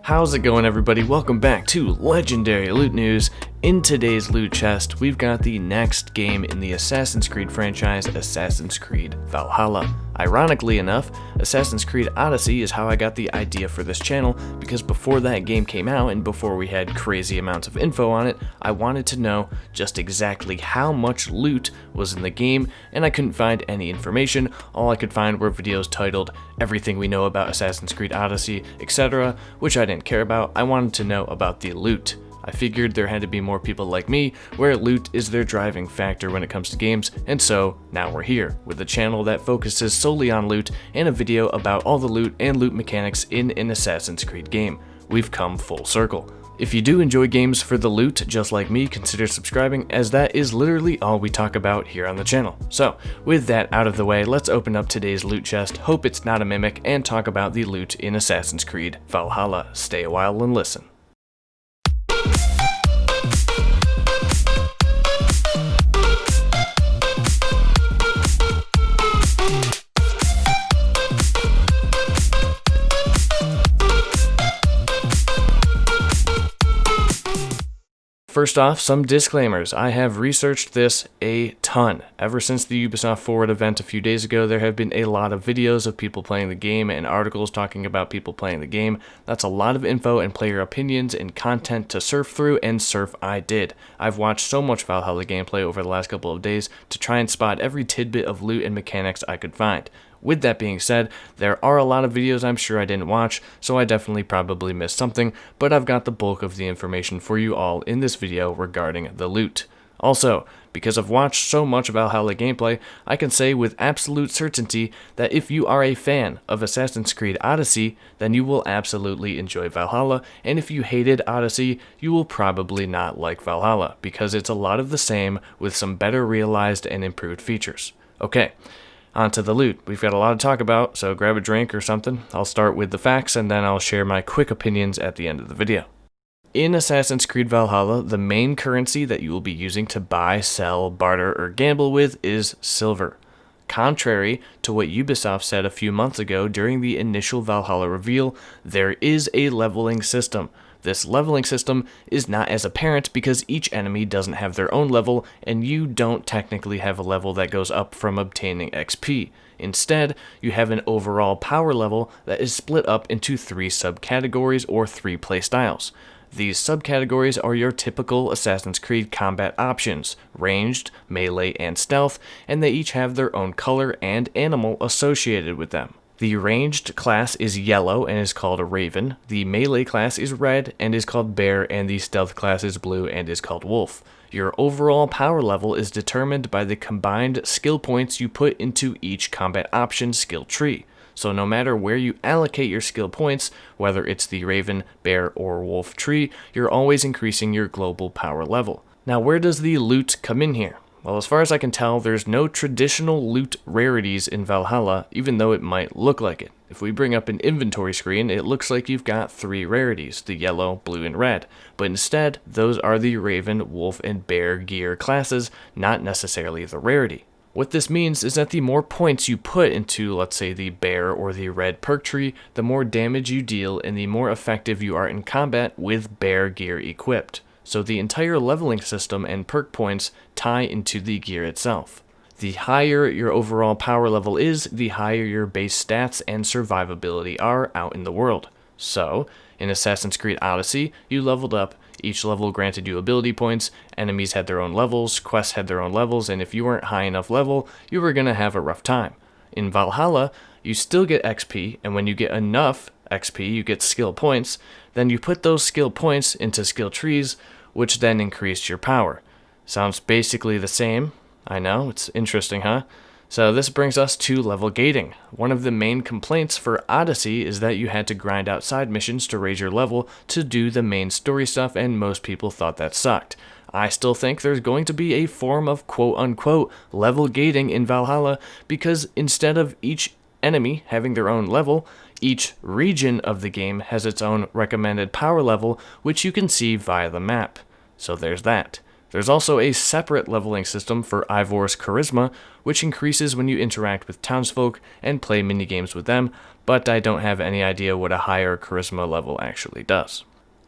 How's it going, everybody? Welcome back to Legendary Loot News. In today's loot chest, we've got the next game in the Assassin's Creed franchise, Assassin's Creed Valhalla. Ironically enough, Assassin's Creed Odyssey is how I got the idea for this channel, because before that game came out and before we had crazy amounts of info on it, I wanted to know just exactly how much loot was in the game, and I couldn't find any information. All I could find were videos titled Everything We Know About Assassin's Creed Odyssey, etc., which I didn't care about. I wanted to know about the loot. I figured there had to be more people like me where loot is their driving factor when it comes to games, and so now we're here with a channel that focuses solely on loot and a video about all the loot and loot mechanics in an Assassin's Creed game. We've come full circle. If you do enjoy games for the loot, just like me, consider subscribing, as that is literally all we talk about here on the channel. So, with that out of the way, let's open up today's loot chest, hope it's not a mimic, and talk about the loot in Assassin's Creed Valhalla. Stay a while and listen. First off, some disclaimers. I have researched this a ton. Ever since the Ubisoft Forward event a few days ago, there have been a lot of videos of people playing the game and articles talking about people playing the game. That's a lot of info and player opinions and content to surf through, and surf I did. I've watched so much Valhalla gameplay over the last couple of days to try and spot every tidbit of loot and mechanics I could find. With that being said, there are a lot of videos I'm sure I didn't watch, so I definitely probably missed something, but I've got the bulk of the information for you all in this video regarding the loot. Also, because I've watched so much Valhalla gameplay, I can say with absolute certainty that if you are a fan of Assassin's Creed Odyssey, then you will absolutely enjoy Valhalla, and if you hated Odyssey, you will probably not like Valhalla, because it's a lot of the same with some better realized and improved features. Okay. On to the loot. We've got a lot to talk about, so grab a drink or something. I'll start with the facts, and then I'll share my quick opinions at the end of the video. In Assassin's Creed Valhalla, the main currency that you will be using to buy, sell, barter, or gamble with is silver. Contrary to what Ubisoft said a few months ago during the initial Valhalla reveal, there is a leveling system. This leveling system is not as apparent because each enemy doesn't have their own level, and you don't technically have a level that goes up from obtaining XP. Instead, you have an overall power level that is split up into 3 subcategories or 3 playstyles. These subcategories are your typical Assassin's Creed combat options, ranged, melee, and stealth, and they each have their own color and animal associated with them. The ranged class is yellow and is called a raven, the melee class is red and is called bear, and the stealth class is blue and is called wolf. Your overall power level is determined by the combined skill points you put into each combat option skill tree. So no matter where you allocate your skill points, whether it's the raven, bear, or wolf tree, you're always increasing your global power level. Now, where does the loot come in here? Well, as far as I can tell, there's no traditional loot rarities in Valhalla, even though it might look like it. If we bring up an inventory screen, it looks like you've got 3 rarities, the yellow, blue, and red. But instead, those are the raven, wolf, and bear gear classes, not necessarily the rarity. What this means is that the more points you put into, let's say, the bear or the red perk tree, the more damage you deal and the more effective you are in combat with bear gear equipped. So the entire leveling system and perk points tie into the gear itself. The higher your overall power level is, the higher your base stats and survivability are out in the world. So, in Assassin's Creed Odyssey, you leveled up, each level granted you ability points, enemies had their own levels, quests had their own levels, and if you weren't high enough level, you were going to have a rough time. In Valhalla, you still get XP, and when you get enough XP, you get skill points, then you put those skill points into skill trees, which then increased your power. Sounds basically the same. I know, it's interesting, huh? So this brings us to level gating. One of the main complaints for Odyssey is that you had to grind out side missions to raise your level to do the main story stuff, and most people thought that sucked. I still think there's going to be a form of quote-unquote level gating in Valhalla, because instead of each enemy having their own level, each region of the game has its own recommended power level, which you can see via the map. So there's that. There's also a separate leveling system for Ivor's Charisma, which increases when you interact with townsfolk and play minigames with them, but I don't have any idea what a higher charisma level actually does.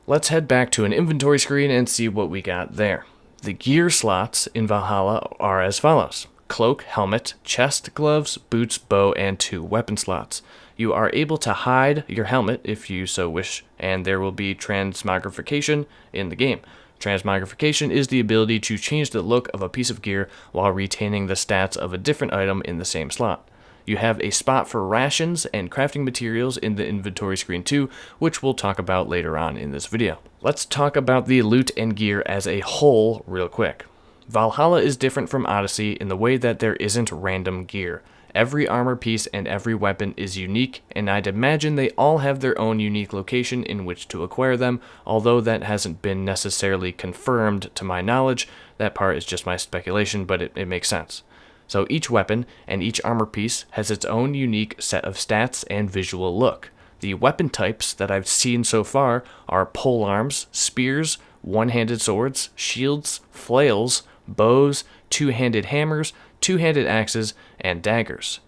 Let's head back to an inventory screen and see what we got there. The gear slots in Valhalla are as follows: cloak, helmet, chest, gloves, boots, bow, and 2 weapon slots. You are able to hide your helmet if you so wish, and there will be transmogrification in the game. Transmogrification is the ability to change the look of a piece of gear while retaining the stats of a different item in the same slot. You have a spot for rations and crafting materials in the inventory screen too, which we'll talk about later on in this video. Let's talk about the loot and gear as a whole real quick. Valhalla is different from Odyssey in the way that there isn't random gear. Every armor piece and every weapon is unique, and I'd imagine they all have their own unique location in which to acquire them, although that hasn't been necessarily confirmed to my knowledge. That part is just my speculation, but it makes sense. So each weapon and each armor piece has its own unique set of stats and visual look. The weapon types that I've seen so far are polearms, spears, one-handed swords, shields, flails, bows, two-handed hammers, two-handed axes, and daggers.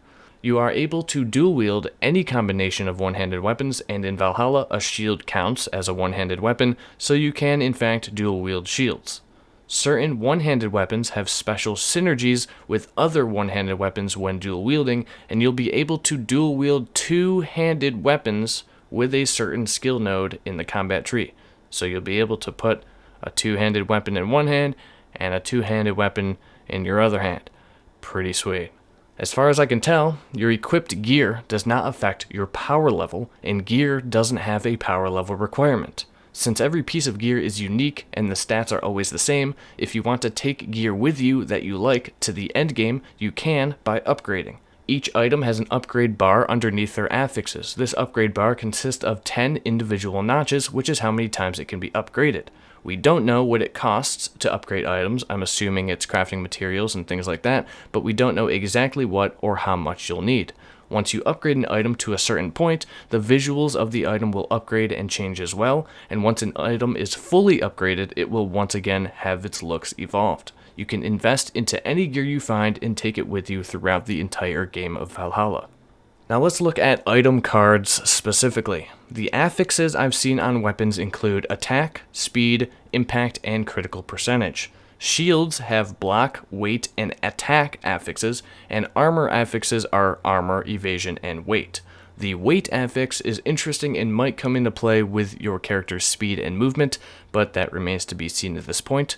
You are able to dual-wield any combination of one-handed weapons, and in Valhalla, a shield counts as a one-handed weapon, so you can in fact dual-wield shields. Certain one-handed weapons have special synergies with other one-handed weapons when dual-wielding, and you'll be able to dual-wield two-handed weapons with a certain skill node in the combat tree. So you'll be able to put a two-handed weapon in one hand and a two-handed weapon in your other hand. Pretty sweet. As far as I can tell, your equipped gear does not affect your power level, and gear doesn't have a power level requirement. Since every piece of gear is unique and the stats are always the same, if you want to take gear with you that you like to the end game, you can by upgrading. Each item has an upgrade bar underneath their affixes. This upgrade bar consists of 10 individual notches, which is how many times it can be upgraded. We don't know what it costs to upgrade items. I'm assuming it's crafting materials and things like that, but we don't know exactly what or how much you'll need. Once you upgrade an item to a certain point, the visuals of the item will upgrade and change as well, and once an item is fully upgraded, it will once again have its looks evolved. You can invest into any gear you find and take it with you throughout the entire game of Valhalla. Now let's look at item cards specifically. The affixes I've seen on weapons include attack, speed, impact, and critical percentage. Shields have block, weight, and attack affixes, and armor affixes are armor, evasion, and weight. The weight affix is interesting and might come into play with your character's speed and movement, but that remains to be seen at this point.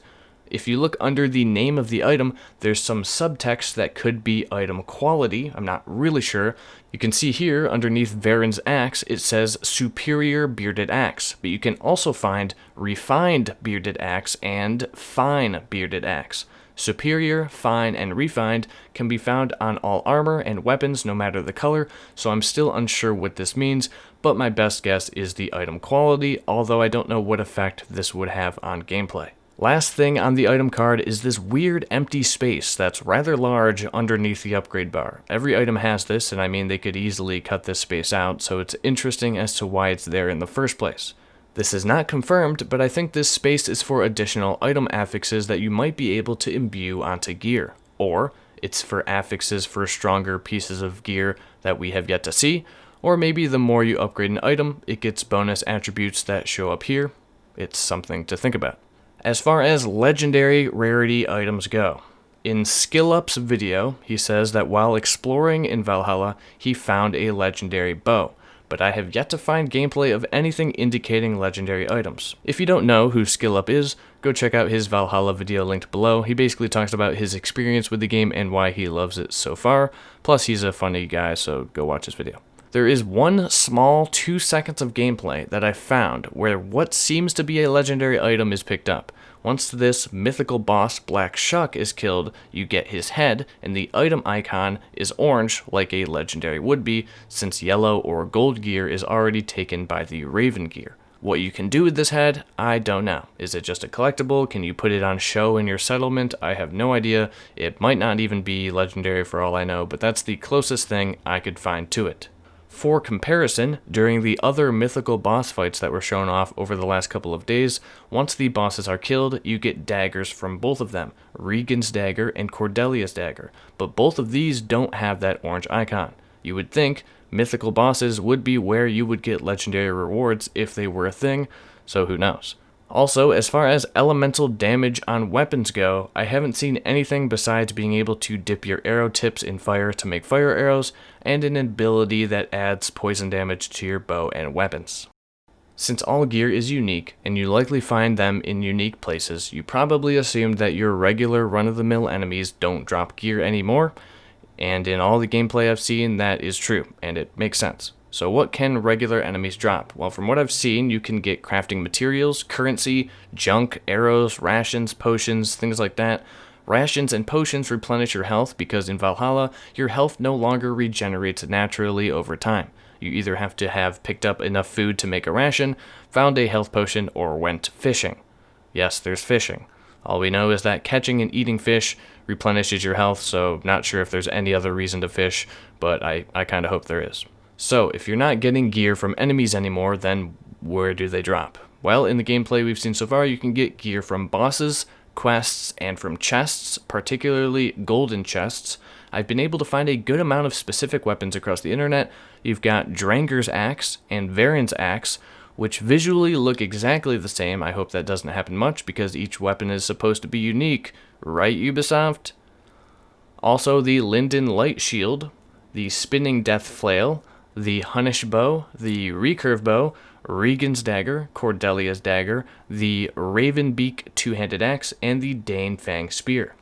If you look under the name of the item, there's some subtext that could be item quality. I'm not really sure. You can see here underneath Varen's axe, it says superior bearded axe, but you can also find refined bearded axe and fine bearded axe. Superior, fine, and refined can be found on all armor and weapons no matter the color, so I'm still unsure what this means, but my best guess is the item quality, although I don't know what effect this would have on gameplay. Last thing on the item card is this weird empty space that's rather large underneath the upgrade bar. Every item has this, and I mean they could easily cut this space out, so it's interesting as to why it's there in the first place. This is not confirmed, but I think this space is for additional item affixes that you might be able to imbue onto gear. Or it's for affixes for stronger pieces of gear that we have yet to see, or maybe the more you upgrade an item, it gets bonus attributes that show up here. It's something to think about. As far as legendary rarity items go, in SkillUp's video, he says that while exploring in Valhalla, he found a legendary bow, but I have yet to find gameplay of anything indicating legendary items. If you don't know who SkillUp is, go check out his Valhalla video linked below. He basically talks about his experience with the game and why he loves it so far, plus he's a funny guy, so go watch his video. There is one small 2 seconds of gameplay that I found where what seems to be a legendary item is picked up. Once this mythical boss Black Shuck is killed, you get his head, and the item icon is orange like a legendary would be, since yellow or gold gear is already taken by the Raven gear. What you can do with this head, I don't know. Is it just a collectible? Can you put it on show in your settlement? I have no idea. It might not even be legendary for all I know, but that's the closest thing I could find to it. For comparison, during the other mythical boss fights that were shown off over the last couple of days, once the bosses are killed, you get daggers from both of them, Regan's dagger and Cordelia's dagger, but both of these don't have that orange icon. You would think mythical bosses would be where you would get legendary rewards if they were a thing, so who knows. Also, as far as elemental damage on weapons go, I haven't seen anything besides being able to dip your arrow tips in fire to make fire arrows, and an ability that adds poison damage to your bow and weapons. Since all gear is unique, and you likely find them in unique places, you probably assumed that your regular run-of-the-mill enemies don't drop gear anymore, and in all the gameplay I've seen, that is true, and it makes sense. So what can regular enemies drop? Well, from what I've seen, you can get crafting materials, currency, junk, arrows, rations, potions, things like that. Rations and potions replenish your health because in Valhalla, your health no longer regenerates naturally over time. You either have to have picked up enough food to make a ration, found a health potion, or went fishing. Yes, there's fishing. All we know is that catching and eating fish replenishes your health, so not sure if there's any other reason to fish, but I kind of hope there is. So, if you're not getting gear from enemies anymore, then where do they drop? Well, in the gameplay we've seen so far, you can get gear from bosses, quests, and from chests, particularly golden chests. I've been able to find a good amount of specific weapons across the internet. You've got Dranger's Axe and Varen's Axe, which visually look exactly the same. I hope that doesn't happen much, because each weapon is supposed to be unique. Right, Ubisoft? Also, the Linden Light Shield, the Spinning Death Flail, the Hunnish Bow, the Recurve Bow, Regan's Dagger, Cordelia's Dagger, the Ravenbeak Two-Handed Axe, and the Dane Fang Spear.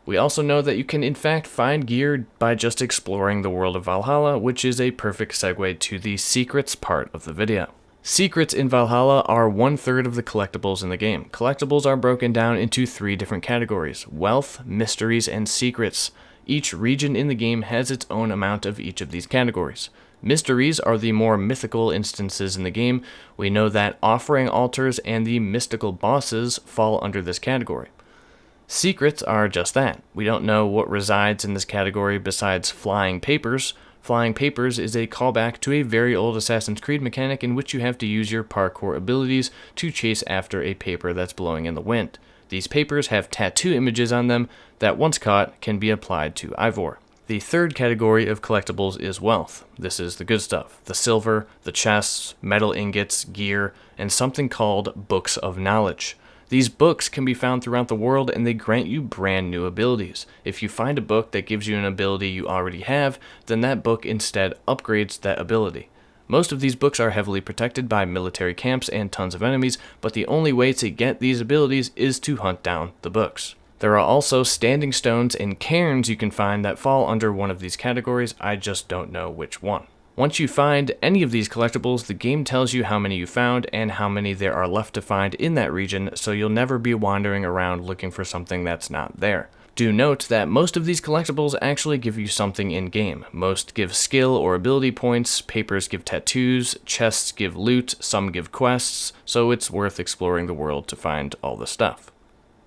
We also know that you can in fact find gear by just exploring the world of Valhalla, which is a perfect segue to the secrets part of the video. Secrets in Valhalla are 1/3 of the collectibles in the game. Collectibles are broken down into 3 different categories: wealth, mysteries, and secrets. Each region in the game has its own amount of each of these categories. Mysteries are the more mythical instances in the game. We know that offering altars and the mystical bosses fall under this category. Secrets are just that. We don't know what resides in this category besides flying papers. Flying papers is a callback to a very old Assassin's Creed mechanic in which you have to use your parkour abilities to chase after a paper that's blowing in the wind. These papers have tattoo images on them that, once caught, can be applied to Ivor. The third category of collectibles is wealth. This is the good stuff: the silver, the chests, metal ingots, gear, and something called books of knowledge. These books can be found throughout the world, and they grant you brand new abilities. If you find a book that gives you an ability you already have, then that book instead upgrades that ability. Most of these books are heavily protected by military camps and tons of enemies, but the only way to get these abilities is to hunt down the books. There are also standing stones and cairns you can find that fall under one of these categories. I just don't know which one. Once you find any of these collectibles, the game tells you how many you found and how many there are left to find in that region, so you'll never be wandering around looking for something that's not there. Do note that most of these collectibles actually give you something in-game. Most give skill or ability points, papers give tattoos, chests give loot, some give quests, so it's worth exploring the world to find all the stuff.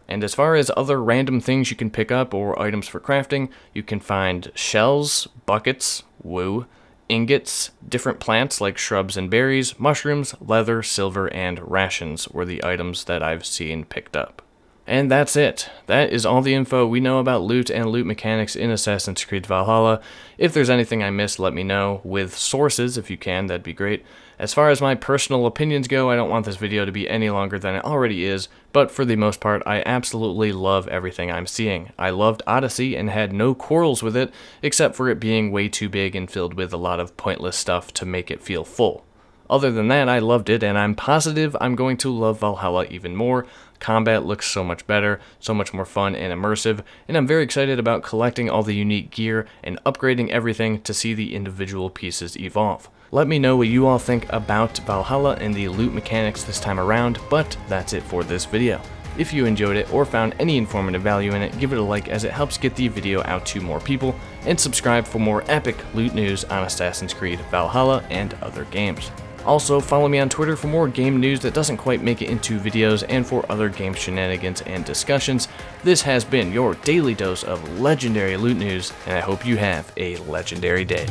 And as far as other random things you can pick up or items for crafting, you can find shells, buckets, woo, ingots, different plants like shrubs and berries, mushrooms, leather, silver, and rations were the items that I've seen picked up. And that's it. That is all the info we know about loot and loot mechanics in Assassin's Creed Valhalla. If there's anything I missed, let me know. With sources, if you can, that'd be great. As far as my personal opinions go, I don't want this video to be any longer than it already is, but for the most part, I absolutely love everything I'm seeing. I loved Odyssey and had no quarrels with it, except for it being way too big and filled with a lot of pointless stuff to make it feel full. Other than that, I loved it, and I'm positive I'm going to love Valhalla even more. Combat looks so much better, so much more fun and immersive, and I'm very excited about collecting all the unique gear and upgrading everything to see the individual pieces evolve. Let me know what you all think about Valhalla and the loot mechanics this time around, but that's it for this video. If you enjoyed it or found any informative value in it, give it a like as it helps get the video out to more people, and subscribe for more epic loot news on Assassin's Creed Valhalla and other games. Also, follow me on Twitter for more game news that doesn't quite make it into videos and for other game shenanigans and discussions. This has been your daily dose of legendary loot news, and I hope you have a legendary day.